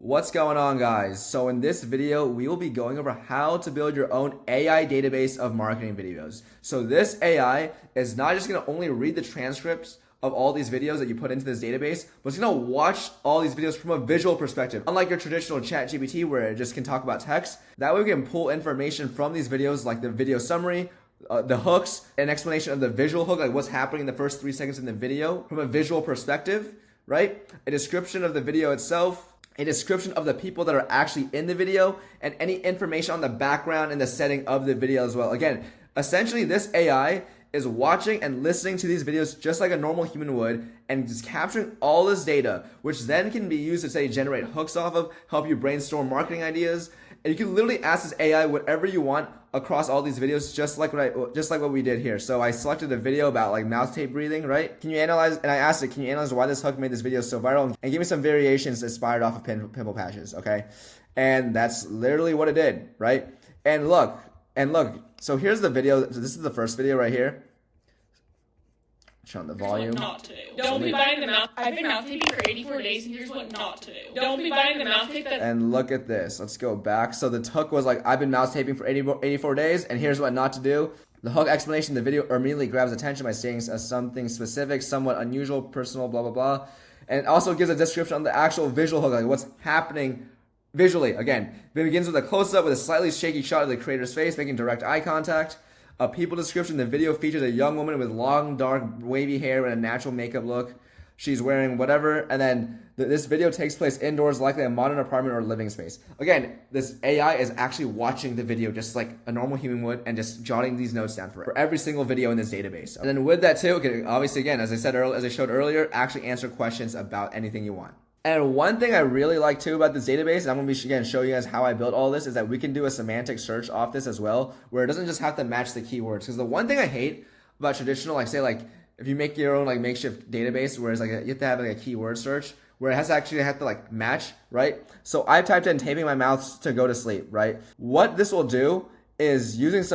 What's going on, guys? So in this video, we will be going over how to build your own AI database of marketing videos. So this AI is not just going to only read the transcripts of all these videos that you put into this database, but it's going to watch all these videos from a visual perspective. Unlike your traditional ChatGPT where it just can talk about text, that way we can pull information from these videos like the video summary, the hooks, an explanation of the visual hook, like what's happening in the first 3 seconds in the video from a visual perspective, right? A description of the video itself, a description of the people that are actually in the video, and any information on the background and the setting of the video as well. Again, essentially this AI is watching and listening to these videos just like a normal human would and just capturing all this data, which then can be used to say generate hooks off of, help you brainstorm marketing ideas. And you can literally ask this AI whatever you want across all these videos, just like what we did here. So I selected a video about like mouth tape breathing, right? Can you analyze? And I asked it, can you analyze why this hook made this video so viral? And give me some variations inspired off of pimple patches, okay? And that's literally what it did, right? And look. So here's the video. So this is the first video right here. Turn on the volume. What not to do. Don't be buying the mouth. I've been mouth taping for 84 days, and here's what not to do. Don't be buying the mouth tape that. And look at this. Let's go back. So the hook was like, I've been mouth taping for 84 days, and here's what not to do. The hook explanation, the video immediately grabs attention by saying something specific, somewhat unusual, personal, blah, blah, blah. And it also gives a description on the actual visual hook, like what's happening visually. Again, it begins with a close-up with a slightly shaky shot of the creator's face, making direct eye contact. A people description, the video features a young woman with long, dark, wavy hair and a natural makeup look. She's wearing whatever, and then this video takes place indoors, likely a modern apartment or living space. Again, this AI is actually watching the video just like a normal human would and just jotting these notes down for every single video in this database. And then with that too, it can obviously, again, as I showed earlier, actually answer questions about anything you want. And one thing I really like too about this database, and I'm going to be again show you guys how I built all this, is that we can do a semantic search off this as well, where it doesn't just have to match the keywords. Because the one thing I hate about traditional, like say like if you make your own like makeshift database, whereas like you have to have like a keyword search, where it has to actually have to like match, right? So I typed in taping my mouth to go to sleep, right? What this will do is using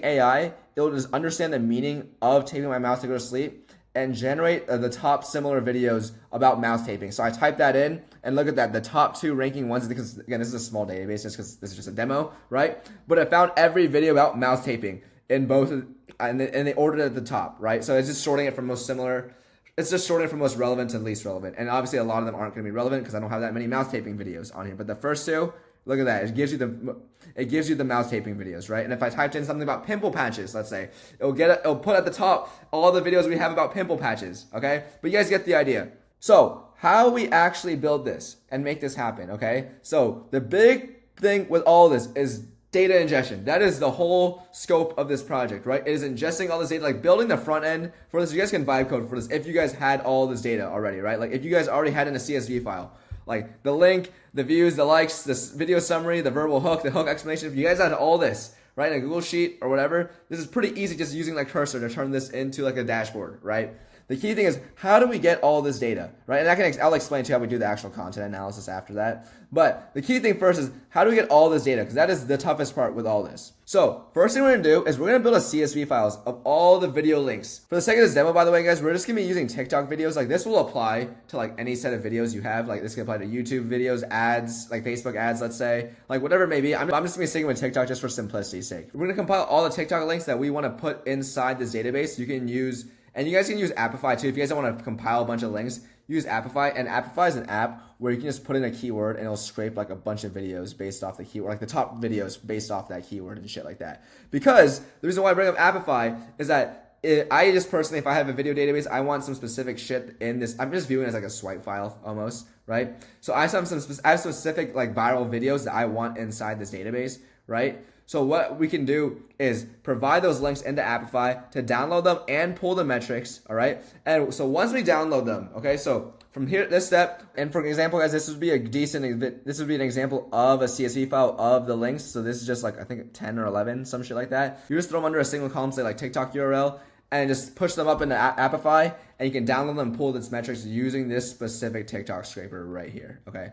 AI, it will just understand the meaning of taping my mouth to go to sleep and generate the top similar videos about mouth taping. So I typed that in, and look at that, the top 2 ranking ones, because again, this is a small database just because this is just a demo, right? But I found every video about mouth taping in both, and they ordered it at the top, right? So it's just sorting it from most similar, it's just sorting it from most relevant to least relevant. And obviously a lot of them aren't going to be relevant because I don't have that many mouth taping videos on here. But the first 2, look at that. It gives you the mouth taping videos, right? And if I typed in something about pimple patches, let's say, it'll put at the top all the videos we have about pimple patches, okay? But you guys get the idea. So how we actually build this and make this happen, okay? So the big thing with all this is data ingestion. That is the whole scope of this project, right? It is ingesting all this data, like building the front end for this. You guys can vibe code for this if you guys had all this data already, right? Like if you guys already had in a CSV file, like the link, the views, the likes, the video summary, the verbal hook, the hook explanation. If you guys had all this, right, in a Google Sheet or whatever, this is pretty easy just using like cursor to turn this into like a dashboard, right? The key thing is, how do we get all this data, right? And I'll explain to you how we do the actual content analysis after that. But the key thing first is, how do we get all this data? Because that is the toughest part with all this. So first thing we're going to do is we're going to build a CSV files of all the video links. For the sake of this demo, by the way, guys, we're just going to be using TikTok videos. Like this will apply to like any set of videos you have. Like this can apply to YouTube videos, ads, like Facebook ads, let's say, like whatever it may be. I'm just going to be sticking with TikTok just for simplicity's sake. We're going to compile all the TikTok links that we want to put inside this database. You can use, and you guys can use Appify too. If you guys don't want to compile a bunch of links, use Appify. And Appify is an app where you can just put in a keyword and it'll scrape like a bunch of videos based off the keyword, like the top videos based off that keyword and shit like that. Because the reason why I bring up Appify is that I just personally, if I have a video database, I want some specific shit in this. I'm just viewing it as like a swipe file almost, right? So I have some specific like viral videos that I want inside this database, right? So what we can do is provide those links into Appify to download them and pull the metrics, all right? And so once we download them, okay, so from here, this step, and for example, guys, this would be an example of a CSV file of the links. So this is just like, I think 10 or 11, some shit like that. You just throw them under a single column, say like TikTok URL, and just push them up into Appify, and you can download them and pull its metrics using this specific TikTok scraper right here, okay?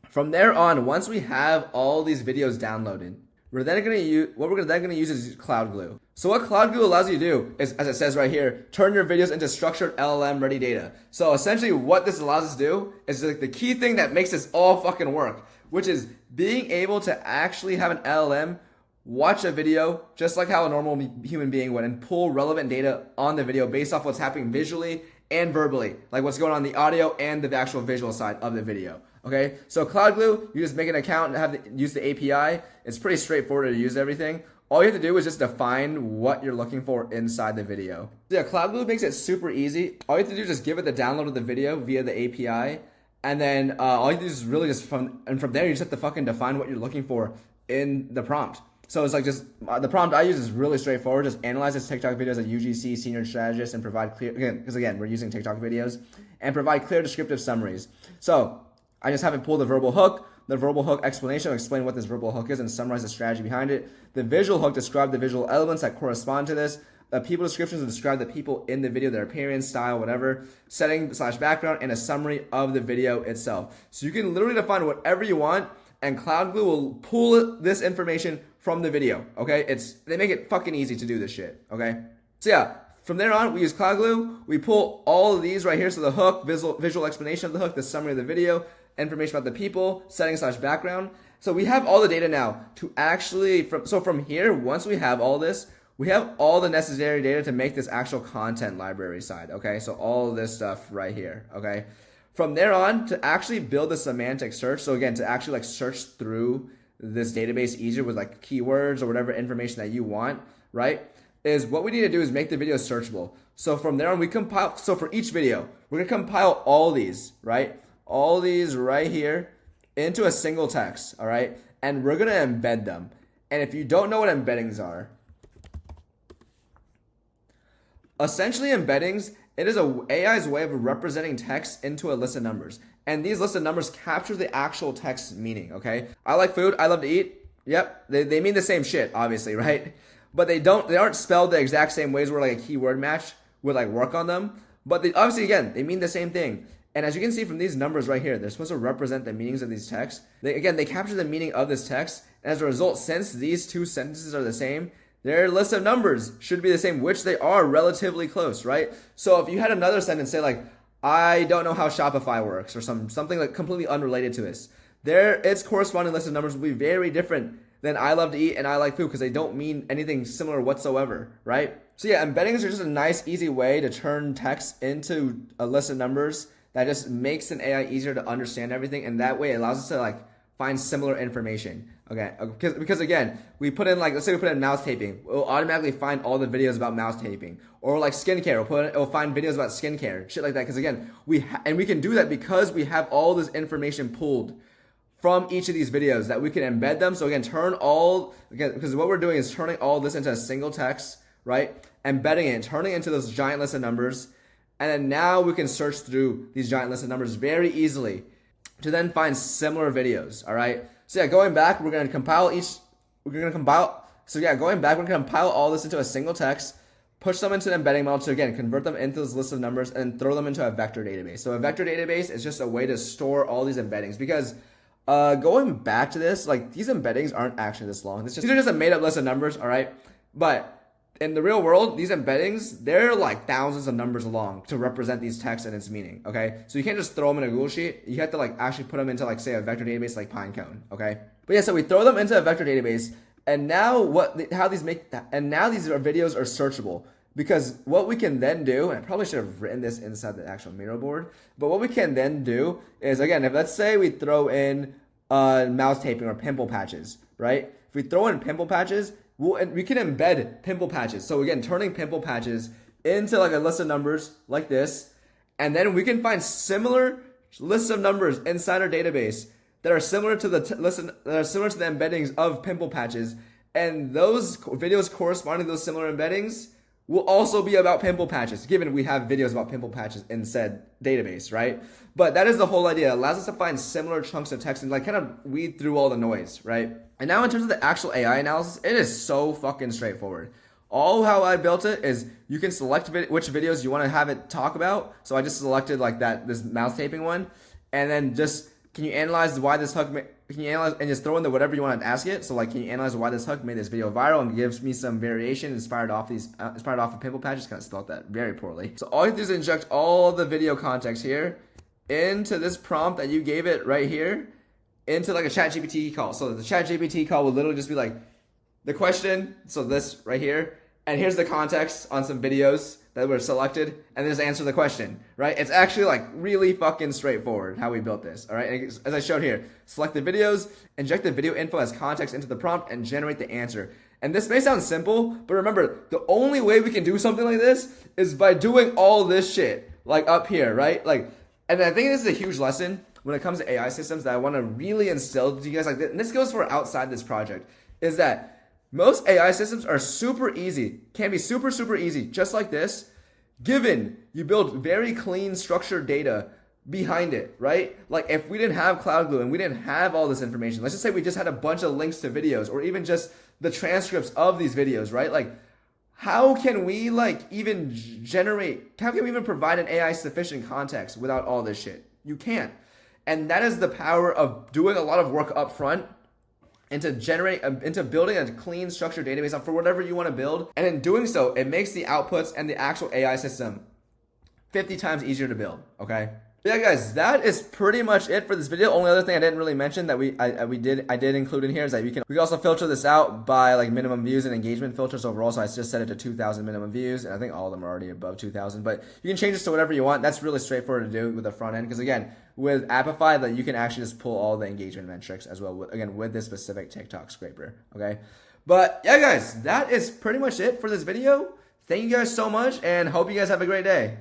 From there on, once we have all these videos downloaded, we're then going to use is CloudGlue. So what CloudGlue allows you to do is, as it says right here, turn your videos into structured LLM ready data. So essentially what this allows us to do is like the key thing that makes this all fucking work, which is being able to actually have an LLM watch a video just like how a normal human being would and pull relevant data on the video based off what's happening visually and verbally, like what's going on in the audio and the actual visual side of the video. Okay, so CloudGlue, you just make an account and use the API. It's pretty straightforward to use everything. All you have to do is just define what you're looking for inside the video. So yeah, CloudGlue makes it super easy. All you have to do is just give it the download of the video via the API. And then all you have to do is really just from there, you just have to fucking define what you're looking for in the prompt. So it's like just the prompt I use is really straightforward. Just analyze this TikTok videos at UGC senior strategist and provide clear, because again, we're using TikTok videos, and provide clear descriptive summaries. So I just have it pull the verbal hook. The verbal hook explanation will explain what this verbal hook is and summarize the strategy behind it. The visual hook describe the visual elements that correspond to this. The people descriptions will describe the people in the video, their appearance, style, whatever, setting/background, and a summary of the video itself. So you can literally define whatever you want, and CloudGlue will pull this information from the video. Okay, they make it fucking easy to do this shit. Okay, so yeah. From there on, we use CloudGlue. We pull all of these right here. So the hook, visual explanation of the hook, the summary of the video, information about the people, setting/background. So we have all the data now to actually, from here, once we have all this, we have all the necessary data to make this actual content library side, okay? So all of this stuff right here, okay? From there on, to actually build a semantic search, so again, to actually like search through this database easier with like keywords or whatever information that you want, right? Is what we need to do is make the video searchable. So from there on, we compile, so for each video, we're gonna compile all these, right? All these right here into a single text, all right? And we're gonna embed them. And if you don't know what embeddings are, essentially embeddings, it is AI's way of representing text into a list of numbers. And these list of numbers capture the actual text meaning, okay? I like food, I love to eat. Yep, they mean the same shit, obviously, right? But they aren't spelled the exact same ways where like a keyword match would like work on them. But they obviously, again, they mean the same thing. And as you can see from these numbers right here, they're supposed to represent the meanings of these texts. They capture the meaning of this text. And as a result, since these two sentences are the same, their list of numbers should be the same, which they are relatively close, right? So if you had another sentence say like, I don't know how Shopify works, or something like completely unrelated to this, its corresponding list of numbers will be very different than I love to eat and I like food, because they don't mean anything similar whatsoever, right? So yeah, embeddings are just a nice, easy way to turn text into a list of numbers that just makes an AI easier to understand everything, and that way it allows us to like find similar information. Okay, because again, we put in like, let's say we put in mouse taping, it'll automatically find all the videos about mouse taping, or like skincare, it'll find videos about skincare, shit like that. Because again, we can do that because we have all this information pulled from each of these videos that we can embed them. So again, because what we're doing is turning all this into a single text, right? Embedding it, turning it into those giant list of numbers. And then now we can search through these giant list of numbers very easily to then find similar videos, all right? So yeah, going back, we're going to compile all this into a single text, push them into an embedding model to, again, convert them into this list of numbers and throw them into a vector database. So a vector database is just a way to store all these embeddings, because going back to this, like these embeddings aren't actually this long. These are just a made up list of numbers, all right? But in the real world, these embeddings, they're like thousands of numbers long to represent these texts and its meaning, okay? So you can't just throw them in a Google Sheet. You have to like actually put them into like, say, a vector database like Pinecone, okay? But yeah, so we throw them into a vector database, and now these videos are searchable, because what we can then do, and I probably should have written this inside the actual Miro board, but what we can then do is, again, if let's say we throw in mouse taping or pimple patches, right? If we throw in pimple patches, we can embed pimple patches. So again, turning pimple patches into like a list of numbers like this, and then we can find similar lists of numbers inside our database that are similar to the embeddings of pimple patches, and those videos corresponding to those similar embeddings will also be about pimple patches, given we have videos about pimple patches in said database, right? But that is the whole idea. It allows us to find similar chunks of text and like kind of weed through all the noise, right? And now in terms of the actual AI analysis, it is so fucking straightforward. All how I built it is you can select which videos you want to have it talk about. So I just selected like this mouse taping one, and then just can you analyze why this hook can you analyze and just throw in the whatever you want to ask it. So like, can you analyze why this hook made this video viral, and gives me some variation inspired off of pimple patches. Kind of spelled that very poorly. So all you do is inject all the video context here into this prompt that you gave it right here, into like a ChatGPT call. So the ChatGPT call will literally just be like the question, so this right here, and here's the context on some videos that were selected, and just answer the question, right? It's actually like really fucking straightforward how we built this, all right? And as I showed here, select the videos, inject the video info as context into the prompt, and generate the answer. And this may sound simple, but remember, the only way we can do something like this is by doing all this shit, like up here, right? Like, and I think this is a huge lesson when it comes to AI systems that I want to really instill to you guys, like, and this goes for outside this project, is that most AI systems are super easy, can be super, super easy, just like this, given you build very clean, structured data behind it, right? Like if we didn't have CloudGlue and we didn't have all this information, let's just say we just had a bunch of links to videos, or even just the transcripts of these videos, right? Like, how can we like even how can we even provide an AI sufficient context without all this shit? You can't. And that is the power of doing a lot of work up front into building a clean, structured database for whatever you want to build. And in doing so, it makes the outputs and the actual AI system 50 times easier to build, okay? Yeah, guys, that is pretty much it for this video. Only other thing I didn't really mention that I did include in here is that we can also filter this out by like minimum views and engagement filters overall. So I just set it to 2,000 minimum views, and I think all of them are already above 2,000. But you can change this to whatever you want. That's really straightforward to do with the front end, because again, with Appify, that you can actually just pull all the engagement metrics as well. With this specific TikTok scraper. Okay, but yeah, guys, that is pretty much it for this video. Thank you guys so much, and hope you guys have a great day.